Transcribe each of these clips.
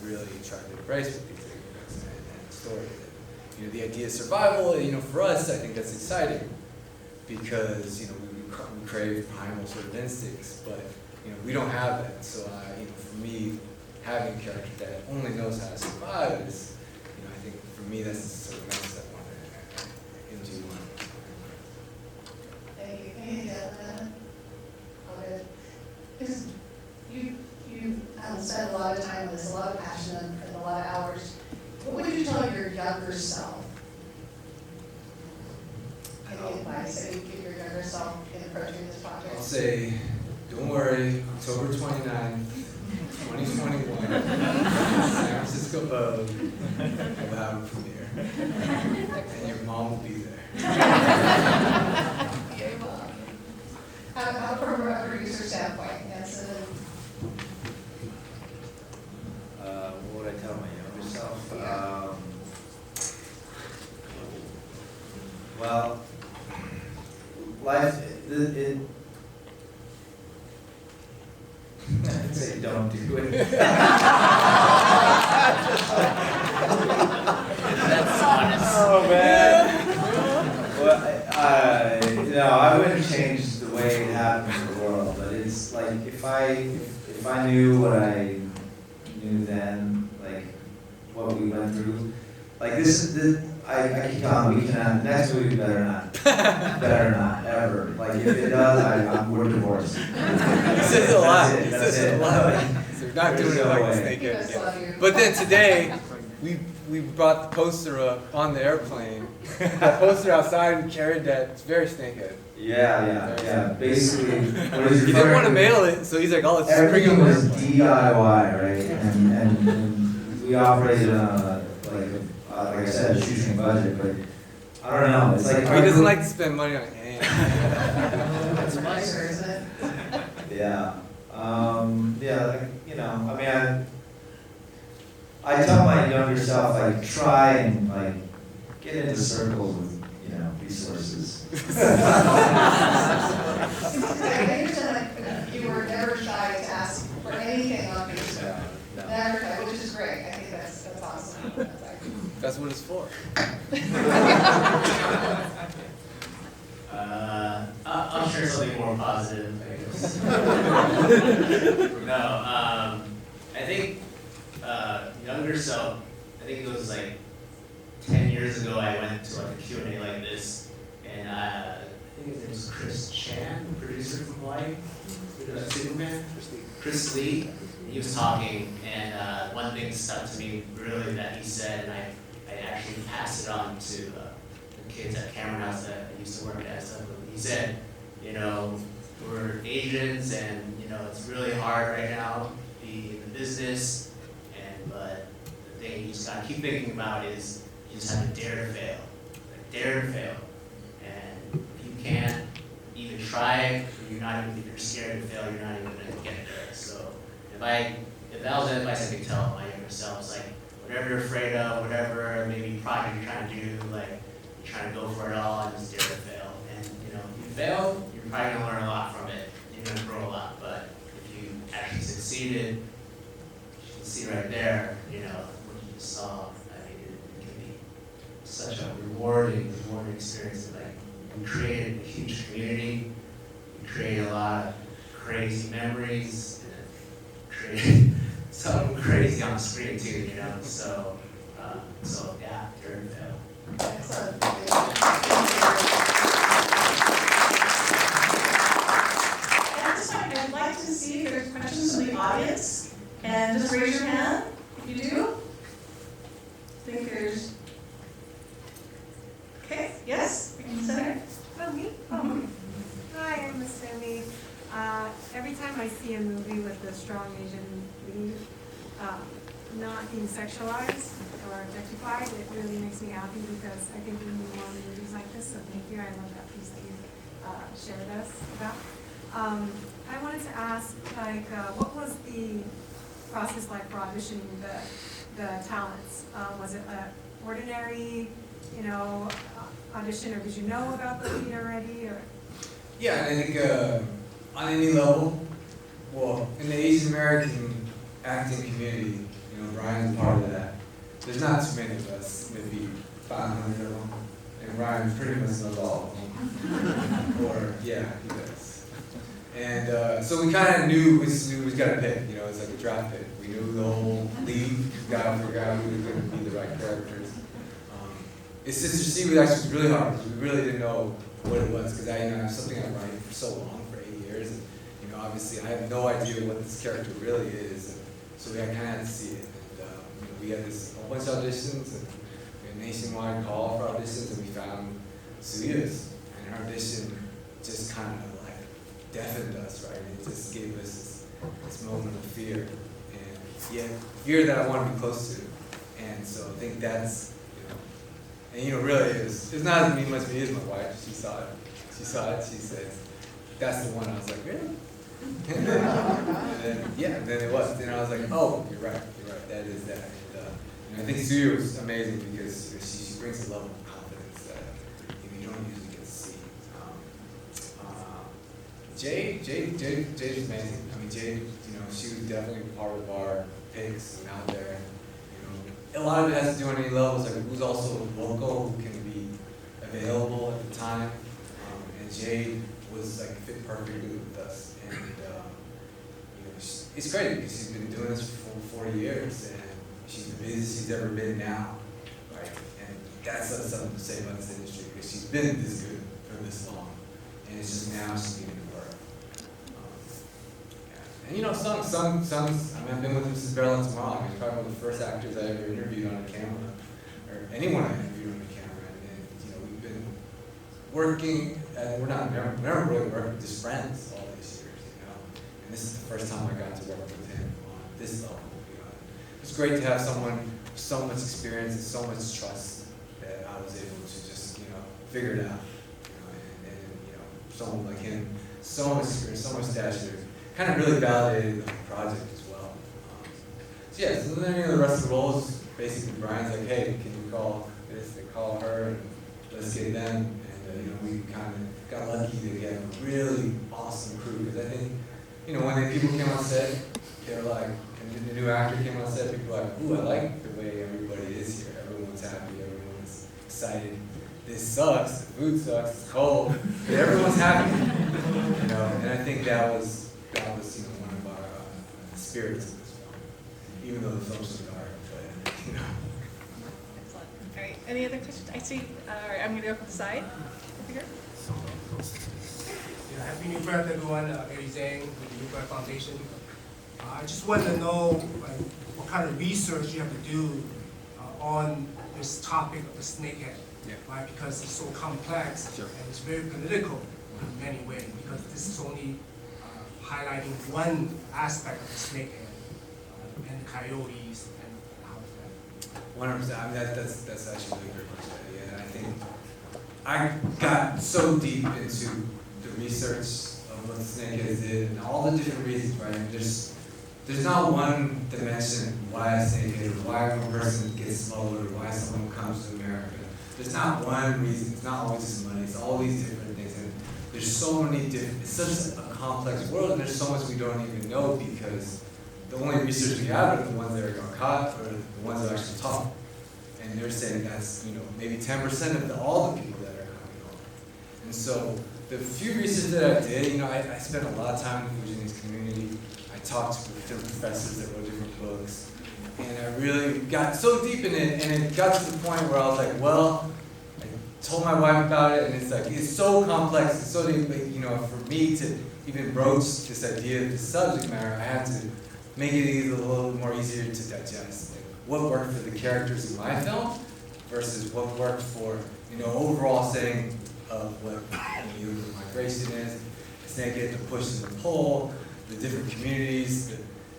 really tried to embrace with these ignorance and story. You know, the idea of survival, you know, for us, I think that's exciting because, you know, we crave primal sort of instincts, but, you know, we don't have that. So, you know, for me, having a character that only knows how to survive is, you know, I think for me, that's the sort of mindset I want to into. Thank you. Thank you, okay. Because you spent a lot of time on this, a lot of passion and a lot of hours. What would you tell your younger self? Any advice that you give your younger self in approaching this project? I'll say, don't worry, October 29th, 2021, San Francisco Vogue, will have a premiere. And your mom will be there. Yay, Mom. How from a producer standpoint, yes, What would I tell my younger self? Well, life, I'd say don't do it. That's honest. Oh, man. Well, no, I wouldn't change the way it happens in the world, but it's like if I knew what I knew then, like what we went through, like I keep telling we cannot, next movie better not, ever. Like if it does, we're divorced. This is a lot. That's it. So we're not doing it like the Snakehead again. But then today, we brought the poster up on the airplane. That poster outside, we carried that. It's very Snakehead. Yeah. Basically, what is He didn't want to mail it, so he's like, "Oh, let's just bring it everything on the was airplane." DIY, right? And we operated on like I said, a shoestring budget, but I don't know. It's like He doesn't like to spend money on anything. That's nicer, isn't it? Yeah. Like, you know, I mean, I tell my younger self, like, try and, like, get into circles with, you know, resources. I understand you were never shy to ask for anything on Facebook. No. Never shy, which is great. I think that's awesome. That's what it's for. I'll share something more positive, I guess. No, I think younger self, I think it was like 10 years ago I went to like a Q&A like this, and I think his name was Chris Chan, the producer from Hawaii, Superman, Chris Lee. He was talking, and one thing stuck to me really that he said, and I actually passed it on to the kids at Cameron House that I used to work at. So he said, you know, we're Asians, and you know it's really hard right now to be in the business, but the thing you just gotta keep thinking about is you just have to dare to fail, like, dare to fail, and if you can't even try, if you're scared to fail, you're not even gonna get there. So if that was advice I could tell my younger self, it's like whatever you're afraid of, whatever maybe project you're trying to do, like you're trying to go for it all and just dare to fail. And you know, if you fail, you're probably gonna learn a lot from it. You're gonna grow a lot. But if you actually succeeded, you can see right there, you know, what you just saw. I mean, it can be such a rewarding experience. Like we created a huge community. We created a lot of crazy memories. Created something crazy on the screen too, you know. So yeah, dare to fail. Excellent. At this point, I'd like to see if there's questions from the audience, and just raise your hand if you do. I think there's. Okay. Yes. In the center. Oh, me? Oh. Hi, I'm Miss Sammy. Every time I see a movie with a strong Asian lead, not being sexualized or objectified, it really makes me happy because I think we need more movies like this. So thank you. I love that piece that you shared us about. I wanted to ask, like, what was the process like for auditioning the talents? Was it an ordinary, audition, or did you know about the lead already? Or? Yeah, I think on any level, well, in the Asian American acting community, Brian's part of that. There's not too many of us, maybe 500 of them, and Ryan pretty much knows all of them. Or, yeah, he does. And so we kind of knew we got to pick, it's like a draft pick. We knew the whole league, got to figure out who was going to be the right characters. It's Sister C was actually really hard because we really didn't know what it was, because I something I've writing for so long, for 8 years, and obviously I have no idea what this character really is, and so we kind of had to see it. And we had this whole bunch of auditions, and we had a nationwide call for auditions, and we found Suya's, and her audition just kind of like deafened us, right? It just gave us this moment of fear, and yet fear that I want to be close to, and so I think that's. And really, it's not as much me as my wife. She saw it. She says, "That's the one." I was like, "Really?" and then it was. Then I was like, "Oh, you're right. That is that." And I think Suya was amazing because she brings a level of confidence that you don't usually get to see. Jade is amazing. I mean, Jade, she was definitely part of our picks and out there. A lot of it has to do on any levels, like who's also local, who can be available at the time. And Jade was like fit perfectly with us. And it's crazy because she's been doing this for 40 years, and she's the busiest she's ever been now, right? And that's something to say about this industry because she's been this good for this long, and it's just now she's getting to work. And Sung's, I've been with him since Barrel Up Tomorrow. He's probably one of the first actors I ever interviewed on a camera, or anyone I interviewed on a camera. And we've been working, we're never really working, just friends all these years, And this is the first time I got to work with him on this level. It's great to have someone with so much experience and so much trust that I was able to just, figure it out. Someone like him, so much experience, so much stature. Kind of really validated the project as well. So then the rest of the roles, basically Brian's like, hey, can you call this? They call her, and let's get them. And we kind of got lucky to get a really awesome crew. Because I think, when the people came on set, they were like, and the new actor came on set, people were like, ooh, I like the way everybody is here. Everyone's happy, everyone's excited. This sucks, the food sucks, it's cold, but everyone's happy. And I think that was one of our spirits of this film, even though the film's so dark, but Excellent. All right. Any other questions? I see. All right. I'm going to go from the side. Over here. Happy New Year to everyone. Gary Zhang with the New Year Foundation. I just want to know what kind of research you have to do on this topic of the snakehead, right? Because it's so complex and it's very political in many ways. Because this is only highlighting one aspect of the snakehead and the coyotes and how it's that. 100%. I mean, that's actually really great question. And I think I got so deep into the research of what the snakeheads did and all the different reasons, right? And there's not one dimension why a snakehead, why one person gets smuggled, or why someone comes to America. There's not one reason. It's not always just money. It's all these different things. And there's so many different. It's such a complex world, and there's so much we don't even know because the only research we have are the ones that are caught or the ones that are actually taught. And they're saying that's maybe 10% of all the people that are coming home. And so the few research that I did, I spent a lot of time in the Virginia's community. I talked to film professors that wrote different books, and I really got so deep in it, and it got to the point where I was like, well, I told my wife about it, and it's like, it's so complex, it's so deep, but, for me to even broach this idea of the subject matter, I had to make it a little more easier to digest. Like, what worked for the characters in my film versus what worked for, overall setting of what illegal migration is, Snakehead, the push and the pull, the different communities, the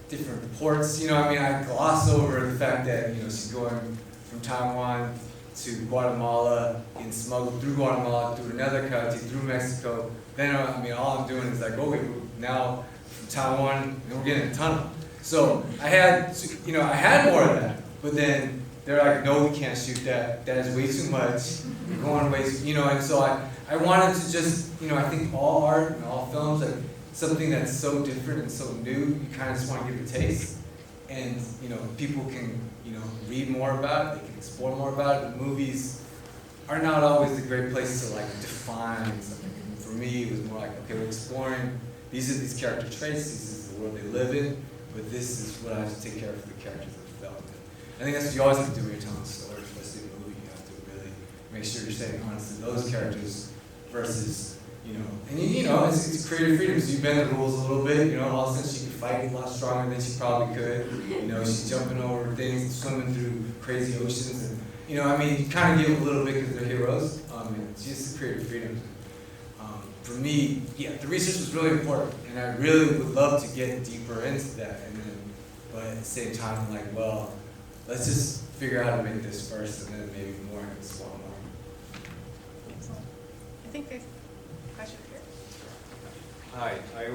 different ports. I gloss over the fact that, she's going from Taiwan to Guatemala, getting smuggled through Guatemala, through another country, through Mexico. Then, all I'm doing is like, okay, now from Taiwan, and we're getting a tunnel. So I had more of that, but then they're like, no, we can't shoot that. That is way too much. We're going way too, and so I wanted to just, I think all art and all films, like something that's so different and so new, you kind of just want to give a taste. and people can read more about it, they can explore more about it. The movies are not always a great place to like define something. For me, it was more like, okay, we're exploring, these are these character traits, this is the world they live in, but this is what I have to take care of for the characters of the film. I think that's what you always have to do when you're telling a story, especially in a movie. You have to really make sure you're staying honest to those characters versus, and it's creative freedom, so you bend the rules a little bit, all of a sudden she could fight a lot stronger than she probably could. She's jumping over things, swimming through crazy oceans, and you kind of give a little bit because they're heroes. It's just creative freedom. For me, the research was really important, and I really would love to get deeper into that. But at the same time, I'm like, well, let's just figure out how to make this first, and then maybe more and explore more. Excellent. I think there's a question here. Hi, I